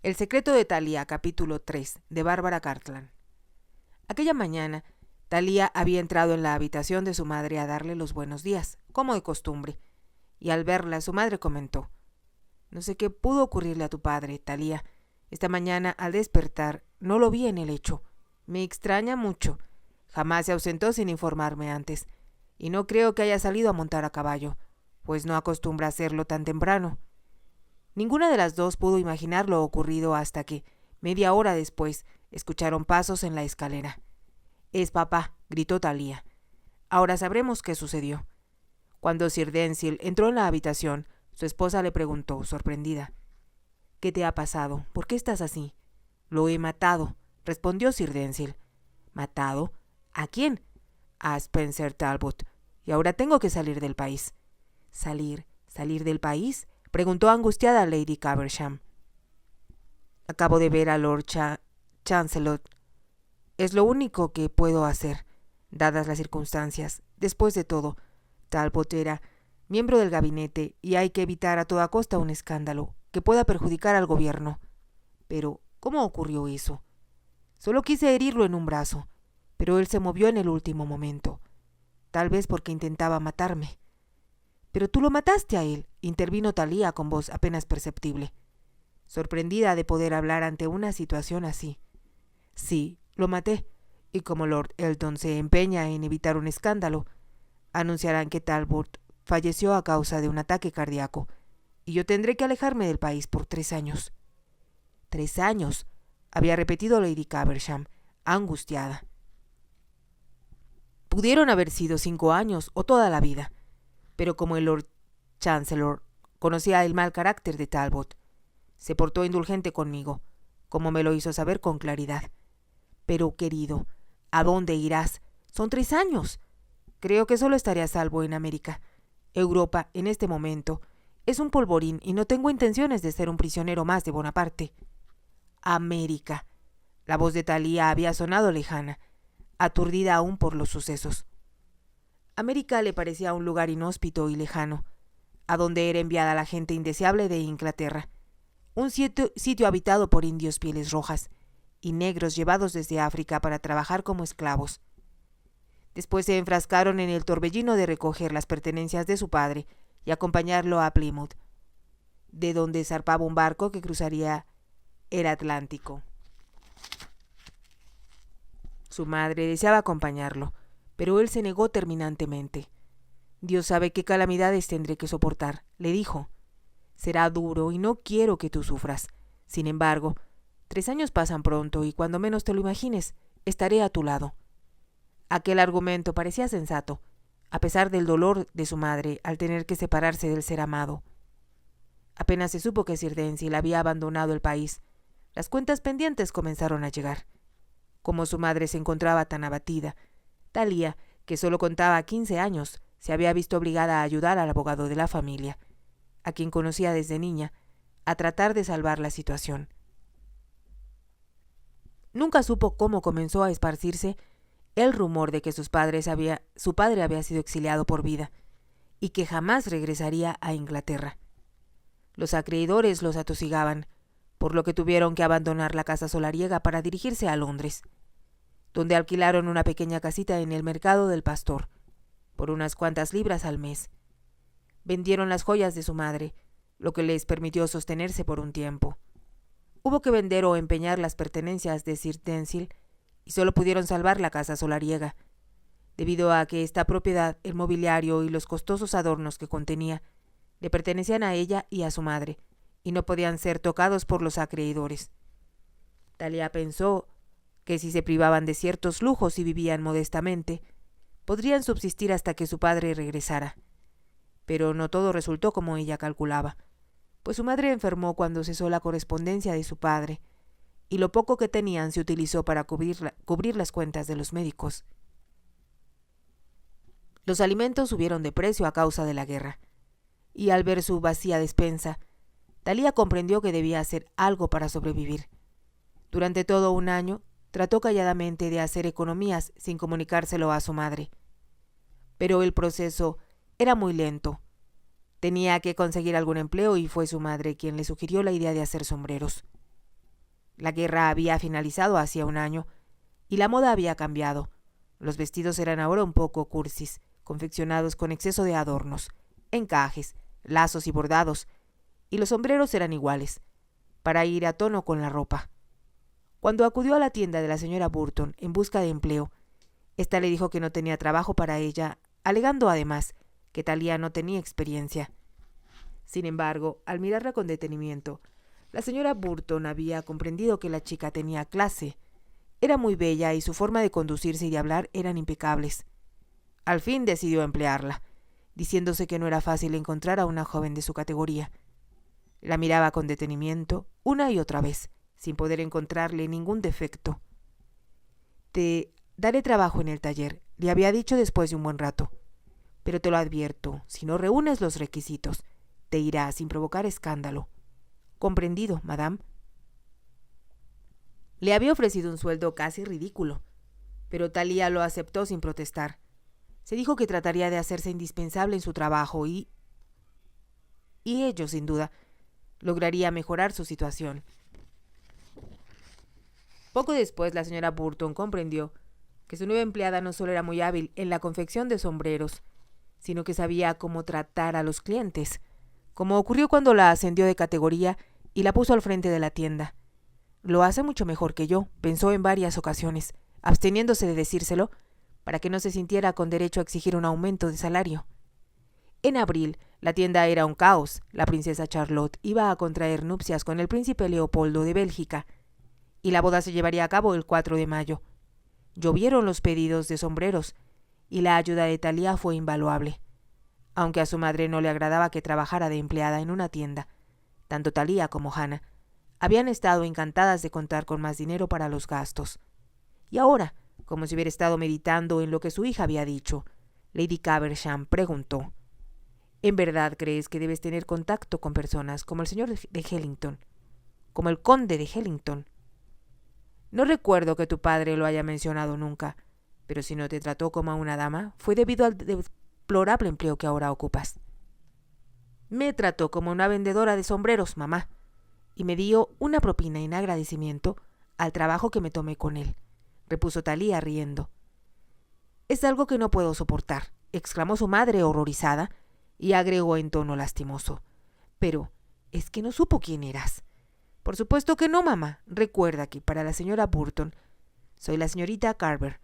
El secreto de Thalía, capítulo 3, de Bárbara Cartland. Aquella mañana, Thalía había entrado en la habitación de su madre a darle los buenos días, como de costumbre, y al verla su madre comentó: «No sé qué pudo ocurrirle a tu padre, Thalía. Esta mañana, al despertar, no lo vi en el lecho. Me extraña mucho. Jamás se ausentó sin informarme antes, y no creo que haya salido a montar a caballo, pues no acostumbra hacerlo tan temprano». Ninguna de las dos pudo imaginar lo ocurrido hasta que, media hora después, escucharon pasos en la escalera. «Es papá», gritó Thalía. «Ahora sabremos qué sucedió». Cuando Sir Denzil entró en la habitación, su esposa le preguntó, sorprendida: «¿Qué te ha pasado? ¿Por qué estás así?» «Lo he matado», respondió Sir Denzil. «¿Matado? ¿A quién?» «A Spencer Talbot. Y ahora tengo que salir del país». ¿Salir del país?», preguntó angustiada Lady Caversham. «Acabo de ver a Lord Chancellor. Es lo único que puedo hacer, dadas las circunstancias. Después de todo, Talbot era miembro del gabinete y hay que evitar a toda costa un escándalo que pueda perjudicar al gobierno. Pero, ¿cómo ocurrió eso? Solo quise herirlo en un brazo, pero él se movió en el último momento. Tal vez porque intentaba matarme». «Pero tú lo mataste a él», intervino Thalía con voz apenas perceptible, sorprendida de poder hablar ante una situación así. «Sí, lo maté, y como Lord Eldon se empeña en evitar un escándalo, anunciarán que Talbot falleció a causa de un ataque cardíaco, y yo tendré que alejarme del país por 3 años». «¿3 años?», había repetido Lady Caversham, angustiada. Pudieron haber sido 5 años o toda la vida, pero como el Lord Chancellor conocía el mal carácter de Talbot, se portó indulgente conmigo, como me lo hizo saber con claridad. «Pero, querido, ¿a dónde irás? Son 3 años. Creo que solo estaré a salvo en América. Europa, en este momento, es un polvorín y no tengo intenciones de ser un prisionero más de Bonaparte». «América». La voz de Thalía había sonado lejana, aturdida aún por los sucesos. América le parecía un lugar inhóspito y lejano, a donde era enviada la gente indeseable de Inglaterra, un sitio habitado por indios pieles rojas y negros llevados desde África para trabajar como esclavos. Después se enfrascaron en el torbellino de recoger las pertenencias de su padre y acompañarlo a Plymouth, de donde zarpaba un barco que cruzaría el Atlántico. Su madre deseaba acompañarlo, pero él se negó terminantemente. «Dios sabe qué calamidades tendré que soportar», le dijo. «Será duro y no quiero que tú sufras. Sin embargo, 3 años pasan pronto y cuando menos te lo imagines, estaré a tu lado». Aquel argumento parecía sensato, a pesar del dolor de su madre al tener que separarse del ser amado. Apenas se supo que Sir Denzil había abandonado el país, las cuentas pendientes comenzaron a llegar. Como su madre se encontraba tan abatida, Thalía, que solo contaba 15 años, se había visto obligada a ayudar al abogado de la familia, a quien conocía desde niña, a tratar de salvar la situación. Nunca supo cómo comenzó a esparcirse el rumor de que su padre había sido exiliado por vida y que jamás regresaría a Inglaterra. Los acreedores los atosigaban, por lo que tuvieron que abandonar la casa solariega para dirigirse a Londres, donde alquilaron una pequeña casita en el mercado del Pastor, por unas cuantas libras al mes. Vendieron las joyas de su madre, lo que les permitió sostenerse por un tiempo. Hubo que vender o empeñar las pertenencias de Sir Denzil y solo pudieron salvar la casa solariega, debido a que esta propiedad, el mobiliario y los costosos adornos que contenía, le pertenecían a ella y a su madre, y no podían ser tocados por los acreedores. Thalía pensó que si se privaban de ciertos lujos y vivían modestamente, podrían subsistir hasta que su padre regresara. Pero no todo resultó como ella calculaba, pues su madre enfermó cuando cesó la correspondencia de su padre, y lo poco que tenían se utilizó para cubrir las cuentas de los médicos. Los alimentos subieron de precio a causa de la guerra, y al ver su vacía despensa, Thalía comprendió que debía hacer algo para sobrevivir. Durante todo un año, trató calladamente de hacer economías sin comunicárselo a su madre. Pero el proceso era muy lento. Tenía que conseguir algún empleo y fue su madre quien le sugirió la idea de hacer sombreros. La guerra había finalizado hacía un año y la moda había cambiado. Los vestidos eran ahora un poco cursis, confeccionados con exceso de adornos, encajes, lazos y bordados, y los sombreros eran iguales, para ir a tono con la ropa. Cuando acudió a la tienda de la señora Burton en busca de empleo, ésta le dijo que no tenía trabajo para ella, alegando además que Thalía no tenía experiencia. Sin embargo, al mirarla con detenimiento, la señora Burton había comprendido que la chica tenía clase. Era muy bella y su forma de conducirse y de hablar eran impecables. Al fin decidió emplearla, diciéndose que no era fácil encontrar a una joven de su categoría. La miraba con detenimiento una y otra vez, sin poder encontrarle ningún defecto. «Te daré trabajo en el taller», le había dicho después de un buen rato. «Pero te lo advierto, si no reúnes los requisitos, te irás sin provocar escándalo». «Comprendido, madame». Le había ofrecido un sueldo casi ridículo, pero Thalía lo aceptó sin protestar. Se dijo que trataría de hacerse indispensable en su trabajo y ello, sin duda, lograría mejorar su situación. Poco después, la señora Burton comprendió que su nueva empleada no solo era muy hábil en la confección de sombreros, sino que sabía cómo tratar a los clientes, como ocurrió cuando la ascendió de categoría y la puso al frente de la tienda. «Lo hace mucho mejor que yo», pensó en varias ocasiones, absteniéndose de decírselo, para que no se sintiera con derecho a exigir un aumento de salario. En abril, la tienda era un caos. La princesa Charlotte iba a contraer nupcias con el príncipe Leopoldo de Bélgica, y la boda se llevaría a cabo el 4 de mayo. Llovieron los pedidos de sombreros, y la ayuda de Thalía fue invaluable. Aunque a su madre no le agradaba que trabajara de empleada en una tienda, tanto Thalía como Hannah habían estado encantadas de contar con más dinero para los gastos. Y ahora, como si hubiera estado meditando en lo que su hija había dicho, Lady Caversham preguntó: «¿En verdad crees que debes tener contacto con personas como el señor de Hellington, como el conde de Hellington? No recuerdo que tu padre lo haya mencionado nunca, pero si no te trató como a una dama, fue debido al deplorable empleo que ahora ocupas». «Me trató como una vendedora de sombreros, mamá, y me dio una propina en agradecimiento al trabajo que me tomé con él», repuso Thalía riendo. «Es algo que no puedo soportar», exclamó su madre horrorizada, y agregó en tono lastimoso: «Pero es que no supo quién eras». «Por supuesto que no, mamá. Recuerda que para la señora Burton soy la señorita Carver,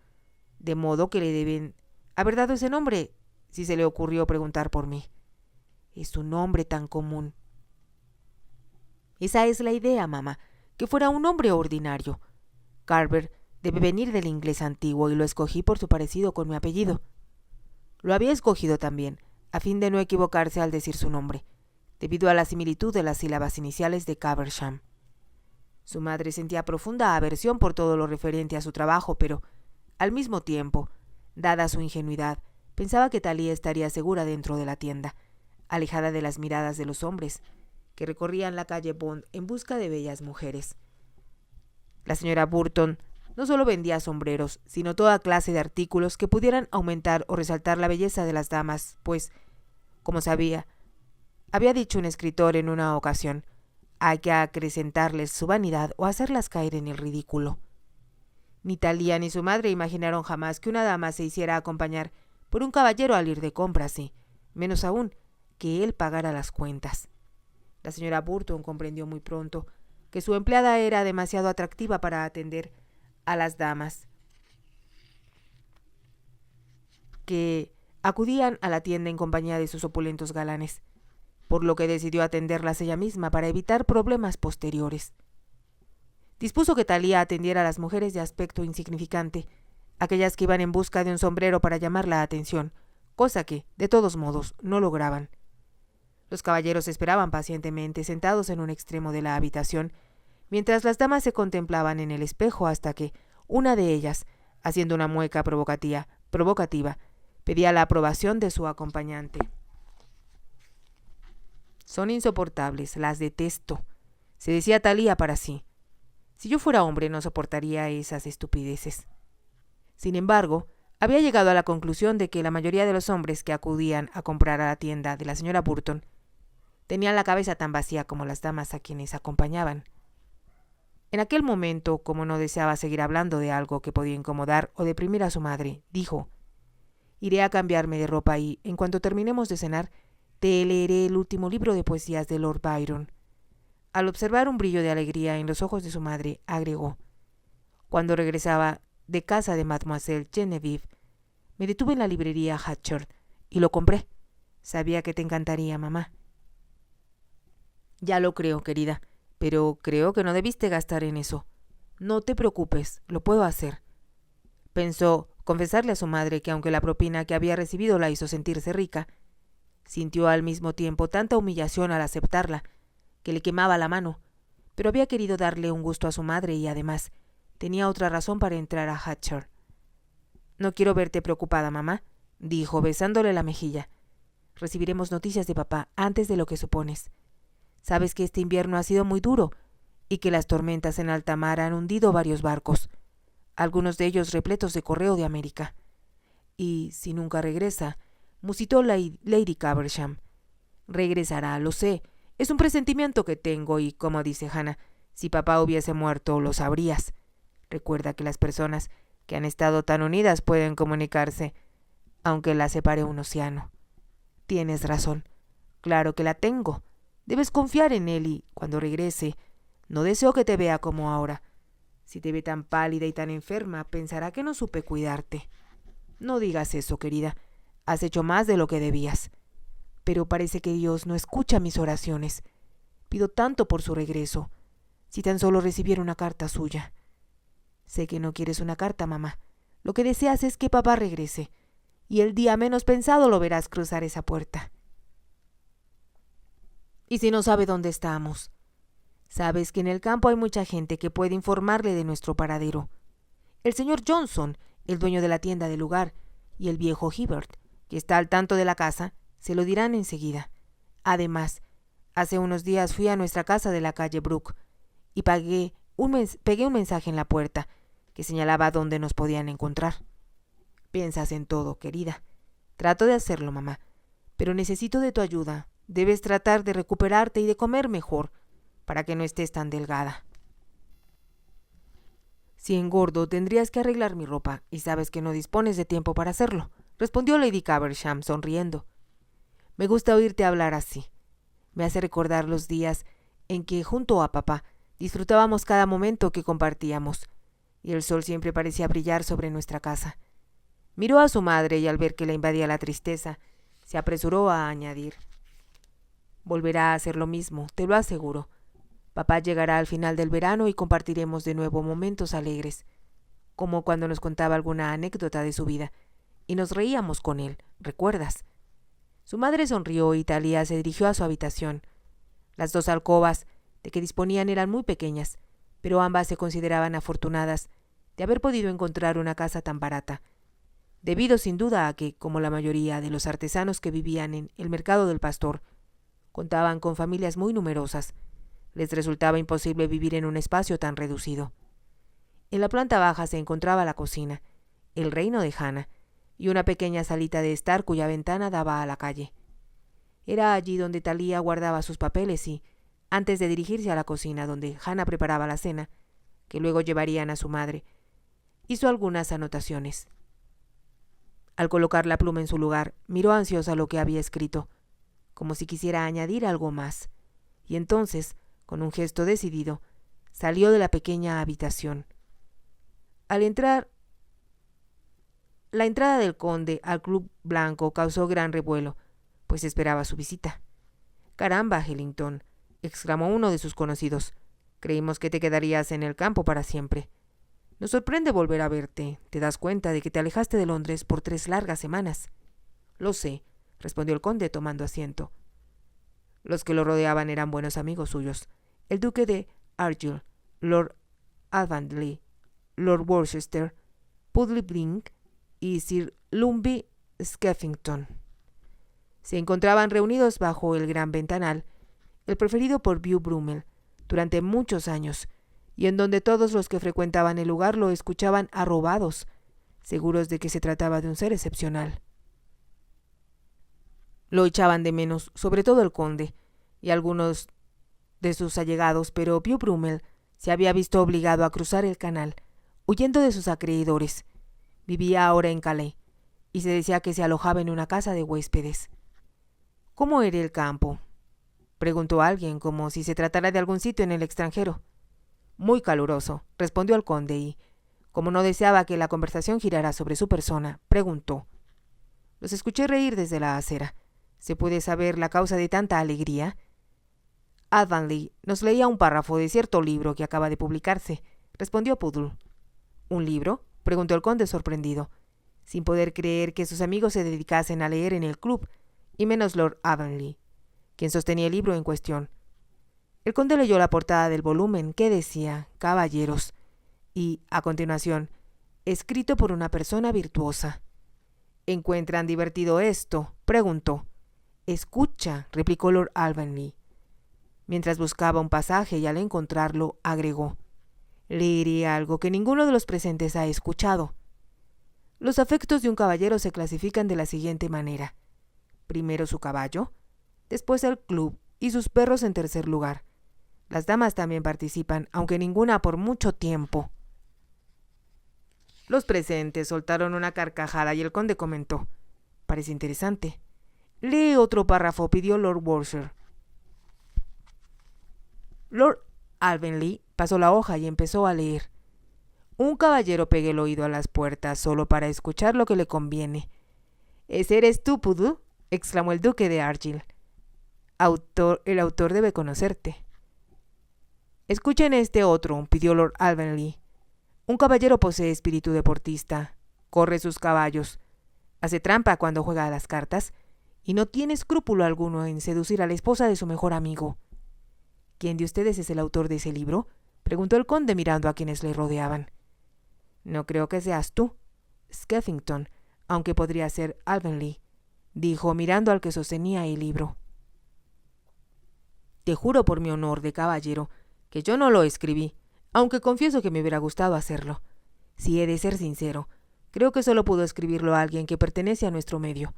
de modo que le deben haber dado ese nombre si se le ocurrió preguntar por mí. Es un nombre tan común». «Esa es la idea, mamá, que fuera un nombre ordinario. Carver debe venir del inglés antiguo y lo escogí por su parecido con mi apellido». Lo había escogido también, a fin de no equivocarse al decir su nombre, debido a la similitud de las sílabas iniciales de Caversham. Su madre sentía profunda aversión por todo lo referente a su trabajo, pero, al mismo tiempo, dada su ingenuidad, pensaba que Thalía estaría segura dentro de la tienda, alejada de las miradas de los hombres que recorrían la calle Bond en busca de bellas mujeres. La señora Burton no solo vendía sombreros, sino toda clase de artículos que pudieran aumentar o resaltar la belleza de las damas, pues, como había dicho un escritor en una ocasión, hay que acrecentarles su vanidad o hacerlas caer en el ridículo. Ni Thalía ni su madre imaginaron jamás que una dama se hiciera acompañar por un caballero al ir de compras y, menos aún, que él pagara las cuentas. La señora Burton comprendió muy pronto que su empleada era demasiado atractiva para atender a las damas que acudían a la tienda en compañía de sus opulentos galanes, por lo que decidió atenderlas ella misma para evitar problemas posteriores. Dispuso que Thalía atendiera a las mujeres de aspecto insignificante, aquellas que iban en busca de un sombrero para llamar la atención, cosa que, de todos modos, no lograban. Los caballeros esperaban pacientemente, sentados en un extremo de la habitación, mientras las damas se contemplaban en el espejo hasta que una de ellas, haciendo una mueca provocativa, pedía la aprobación de su acompañante. «Son insoportables, las detesto», se decía Thalía para sí. «Si yo fuera hombre no soportaría esas estupideces». Sin embargo, había llegado a la conclusión de que la mayoría de los hombres que acudían a comprar a la tienda de la señora Burton tenían la cabeza tan vacía como las damas a quienes acompañaban. En aquel momento, como no deseaba seguir hablando de algo que podía incomodar o deprimir a su madre, dijo: «Iré a cambiarme de ropa y, en cuanto terminemos de cenar, te leeré el último libro de poesías de Lord Byron». Al observar un brillo de alegría en los ojos de su madre, agregó: «Cuando regresaba de casa de Mademoiselle Genevieve, me detuve en la librería Hatchard y lo compré. Sabía que te encantaría, mamá». «Ya lo creo, querida, pero creo que no debiste gastar en eso. No te preocupes, lo puedo hacer». Pensó confesarle a su madre que, aunque la propina que había recibido la hizo sentirse rica, sintió al mismo tiempo tanta humillación al aceptarla que le quemaba la mano, pero había querido darle un gusto a su madre y, además, tenía otra razón para entrar a Hatchard. «No quiero verte preocupada, mamá», dijo, besándole la mejilla. «Recibiremos noticias de papá antes de lo que supones. Sabes que este invierno ha sido muy duro y que las tormentas en alta mar han hundido varios barcos, algunos de ellos repletos de correo de América. Y si nunca regresa», musitó Lady Caversham. «Regresará, lo sé. Es un presentimiento que tengo y, como dice Hannah, si papá hubiese muerto, lo sabrías. Recuerda que las personas que han estado tan unidas pueden comunicarse, aunque las separe un océano». «Tienes razón. Claro que la tengo. Debes confiar en él y, cuando regrese, no deseo que te vea como ahora. Si te ve tan pálida y tan enferma, pensará que no supe cuidarte. No digas eso, querida. Has hecho más de lo que debías. Pero parece que Dios no escucha mis oraciones. Pido tanto por su regreso. Si tan solo recibiera una carta suya». «Sé que no quieres una carta, mamá. Lo que deseas es que papá regrese, y el día menos pensado lo verás cruzar esa puerta. ¿Y si no sabe dónde estamos? Sabes que en el campo hay mucha gente que puede informarle de nuestro paradero. El señor Johnson, el dueño de la tienda del lugar, y el viejo Hibbert, que está al tanto de la casa, se lo dirán enseguida. Además, hace unos días fui a nuestra casa de la calle Brook y pegué un mensaje en la puerta que señalaba dónde nos podían encontrar. Piensas en todo, querida. Trato de hacerlo, mamá, pero necesito de tu ayuda. Debes tratar de recuperarte y de comer mejor, para que no estés tan delgada». «Si engordo, tendrías que arreglar mi ropa, y sabes que no dispones de tiempo para hacerlo», respondió Lady Caversham, sonriendo. «Me gusta oírte hablar así. Me hace recordar los días en que, junto a papá, disfrutábamos cada momento que compartíamos, y el sol siempre parecía brillar sobre nuestra casa». Miró a su madre y, al ver que la invadía la tristeza, se apresuró a añadir: «Volverá a hacer lo mismo, te lo aseguro. Papá llegará al final del verano y compartiremos de nuevo momentos alegres, como cuando nos contaba alguna anécdota de su vida, y nos reíamos con él, ¿recuerdas?». Su madre sonrió y Thalía se dirigió a su habitación. Las 2 alcobas de que disponían eran muy pequeñas, pero ambas se consideraban afortunadas de haber podido encontrar una casa tan barata, debido sin duda a que, como la mayoría de los artesanos que vivían en el mercado del pastor, contaban con familias muy numerosas, les resultaba imposible vivir en un espacio tan reducido. En la planta baja se encontraba la cocina, el reino de Hannah, y una pequeña salita de estar cuya ventana daba a la calle. Era allí donde Thalía guardaba sus papeles y, antes de dirigirse a la cocina donde Hannah preparaba la cena, que luego llevarían a su madre, hizo algunas anotaciones. Al colocar la pluma en su lugar, miró ansiosa lo que había escrito, como si quisiera añadir algo más, y entonces, con un gesto decidido, salió de la pequeña habitación. Al entrar, la entrada del conde al Club Blanco causó gran revuelo, pues esperaba su visita. «Caramba, Hellington», exclamó uno de sus conocidos, «creímos que te quedarías en el campo para siempre. Nos sorprende volver a verte. Te das cuenta de que te alejaste de Londres por 3 largas semanas». «Lo sé», respondió el conde tomando asiento. Los que lo rodeaban eran buenos amigos suyos: el duque de Argyll, Lord Alvanley, Lord Worcester, Puddlebrink y Sir Lumbey Skeffington. Se encontraban reunidos bajo el gran ventanal, el preferido por Beau Brummel, durante muchos años, y en donde todos los que frecuentaban el lugar lo escuchaban arrobados, seguros de que se trataba de un ser excepcional. Lo echaban de menos, sobre todo el conde y algunos de sus allegados, pero Beau Brummel se había visto obligado a cruzar el canal, huyendo de sus acreedores. Vivía ahora en Calais, y se decía que se alojaba en una casa de huéspedes. ¿Cómo era el campo?, preguntó alguien, como si se tratara de algún sitio en el extranjero. Muy caluroso, respondió el conde, y, como no deseaba que la conversación girara sobre su persona, preguntó. Los escuché reír desde la acera. ¿Se puede saber la causa de tanta alegría? Avonlea nos leía un párrafo de cierto libro que acaba de publicarse, respondió Poodle. ¿Un libro?, preguntó el conde sorprendido, sin poder creer que sus amigos se dedicasen a leer en el club, y menos Lord Avonlea, quien sostenía el libro en cuestión. El conde leyó la portada del volumen, que decía «Caballeros», y, a continuación, «Escrito por una persona virtuosa». «¿Encuentran divertido esto?», preguntó. «Escucha», replicó Lord Avonlea, mientras buscaba un pasaje, y al encontrarlo agregó: «Leeré algo que ninguno de los presentes ha escuchado. Los afectos de un caballero se clasifican de la siguiente manera: primero su caballo, después el club y sus perros en tercer lugar. Las damas también participan, aunque ninguna por mucho tiempo». Los presentes soltaron una carcajada y el conde comentó: «Parece interesante». «Lee otro párrafo», pidió Lord Worcester. Lord Avonlea pasó la hoja y empezó a leer. «Un caballero pega el oído a las puertas solo para escuchar lo que le conviene». «¿Ese eres tú, Poodle?», exclamó el duque de Argyll. «El autor debe conocerte». «Escuchen este otro», pidió Lord Avonlea. «Un caballero posee espíritu deportista, corre sus caballos, hace trampa cuando juega a las cartas y no tiene escrúpulo alguno en seducir a la esposa de su mejor amigo». «¿Quién de ustedes es el autor de ese libro?», preguntó el conde mirando a quienes le rodeaban. «No creo que seas tú, Skeffington, aunque podría ser Avonlea», dijo mirando al que sostenía el libro. «Te juro por mi honor de caballero que yo no lo escribí, aunque confieso que me hubiera gustado hacerlo. Si he de ser sincero, creo que solo pudo escribirlo alguien que pertenece a nuestro medio.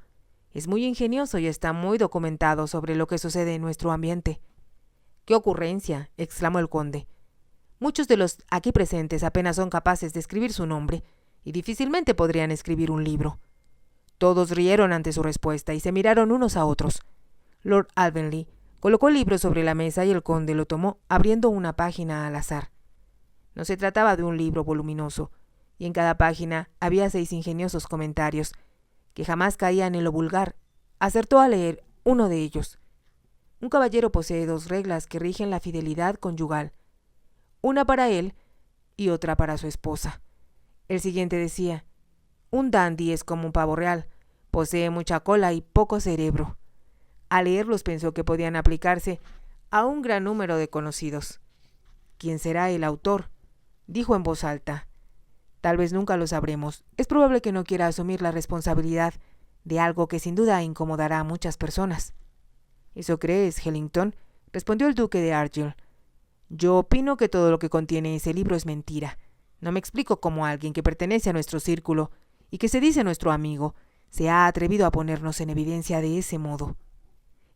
Es muy ingenioso y está muy documentado sobre lo que sucede en nuestro ambiente». «¡Qué ocurrencia!», exclamó el conde. «Muchos de los aquí presentes apenas son capaces de escribir su nombre, y difícilmente podrían escribir un libro». Todos rieron ante su respuesta y se miraron unos a otros. Lord Avonlea colocó el libro sobre la mesa y el conde lo tomó, abriendo una página al azar. No se trataba de un libro voluminoso, y en cada página había 6 ingeniosos comentarios, que jamás caían en lo vulgar. Acertó a leer uno de ellos. Un caballero posee 2 reglas que rigen la fidelidad conyugal, una para él y otra para su esposa. El siguiente decía: un dandy es como un pavo real, posee mucha cola y poco cerebro. Al leerlos pensó que podían aplicarse a un gran número de conocidos. «¿Quién será el autor?», dijo en voz alta. «Tal vez nunca lo sabremos. Es probable que no quiera asumir la responsabilidad de algo que sin duda incomodará a muchas personas». «¿Eso crees, Hellington?», respondió el duque de Argyll. «Yo opino que todo lo que contiene ese libro es mentira. No me explico cómo alguien que pertenece a nuestro círculo y que se dice nuestro amigo se ha atrevido a ponernos en evidencia de ese modo».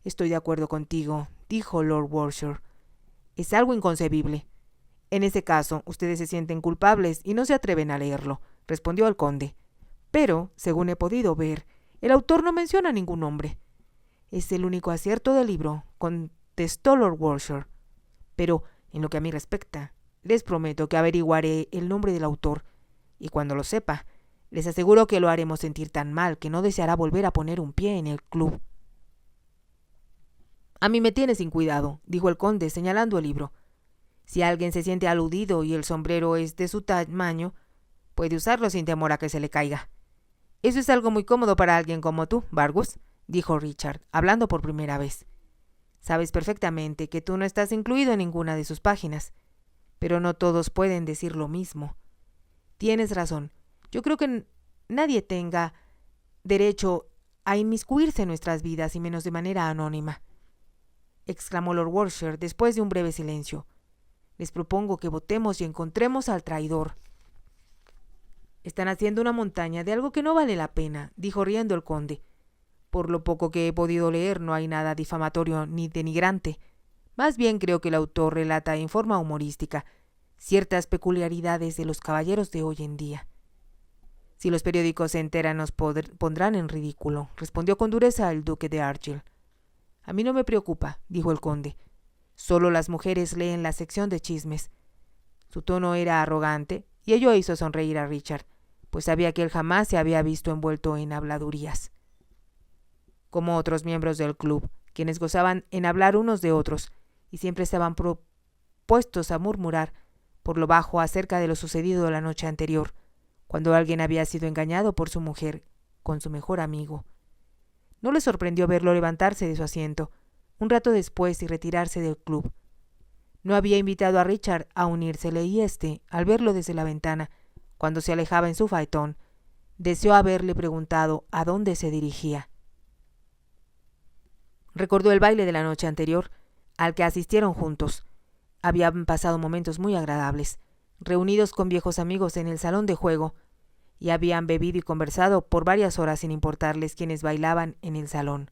«Estoy de acuerdo contigo», dijo Lord Worcester. «Es algo inconcebible». «En ese caso, ustedes se sienten culpables y no se atreven a leerlo», respondió el conde. «Pero, según he podido ver, el autor no menciona ningún nombre». «Es el único acierto del libro», contestó Lord Worcester. «Pero, en lo que a mí respecta, les prometo que averiguaré el nombre del autor, y cuando lo sepa, les aseguro que lo haremos sentir tan mal que no deseará volver a poner un pie en el club». «A mí me tiene sin cuidado», dijo el conde, señalando el libro. «Si alguien se siente aludido y el sombrero es de su tamaño, puede usarlo sin temor a que se le caiga». «Eso es algo muy cómodo para alguien como tú, Vargus», dijo Richard, hablando por primera vez. «Sabes perfectamente que tú no estás incluido en ninguna de sus páginas, pero no todos pueden decir lo mismo. Tienes razón. Yo creo que nadie tenga derecho a inmiscuirse en nuestras vidas y menos de manera anónima», exclamó Lord Worcester después de un breve silencio. «Les propongo que votemos y encontremos al traidor». «Están haciendo una montaña de algo que no vale la pena», dijo riendo el conde. «Por lo poco que he podido leer no hay nada difamatorio ni denigrante. Más bien creo que el autor relata en forma humorística ciertas peculiaridades de los caballeros de hoy en día. Si los periódicos se enteran nos pondrán en ridículo, respondió con dureza el duque de Argyll. A mí no me preocupa, dijo el conde. Solo las mujeres leen la sección de chismes. Su tono era arrogante, y ello hizo sonreír a Richard, pues sabía que él jamás se había visto envuelto en habladurías. Como otros miembros del club, quienes gozaban en hablar unos de otros, y siempre estaban propuestos a murmurar por lo bajo acerca de lo sucedido la noche anterior, cuando alguien había sido engañado por su mujer con su mejor amigo. No le sorprendió verlo levantarse de su asiento un rato después y retirarse del club. No había invitado a Richard a unírsele y éste, al verlo desde la ventana, cuando se alejaba en su faetón, deseó haberle preguntado a dónde se dirigía. Recordó el baile de la noche anterior, al que asistieron juntos. Habían pasado momentos muy agradables, reunidos con viejos amigos en el salón de juego, y habían bebido y conversado por varias horas sin importarles quienes bailaban en el salón.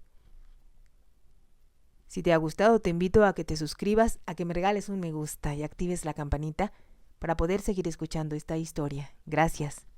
Si te ha gustado, te invito a que te suscribas, a que me regales un me gusta y actives la campanita para poder seguir escuchando esta historia. Gracias.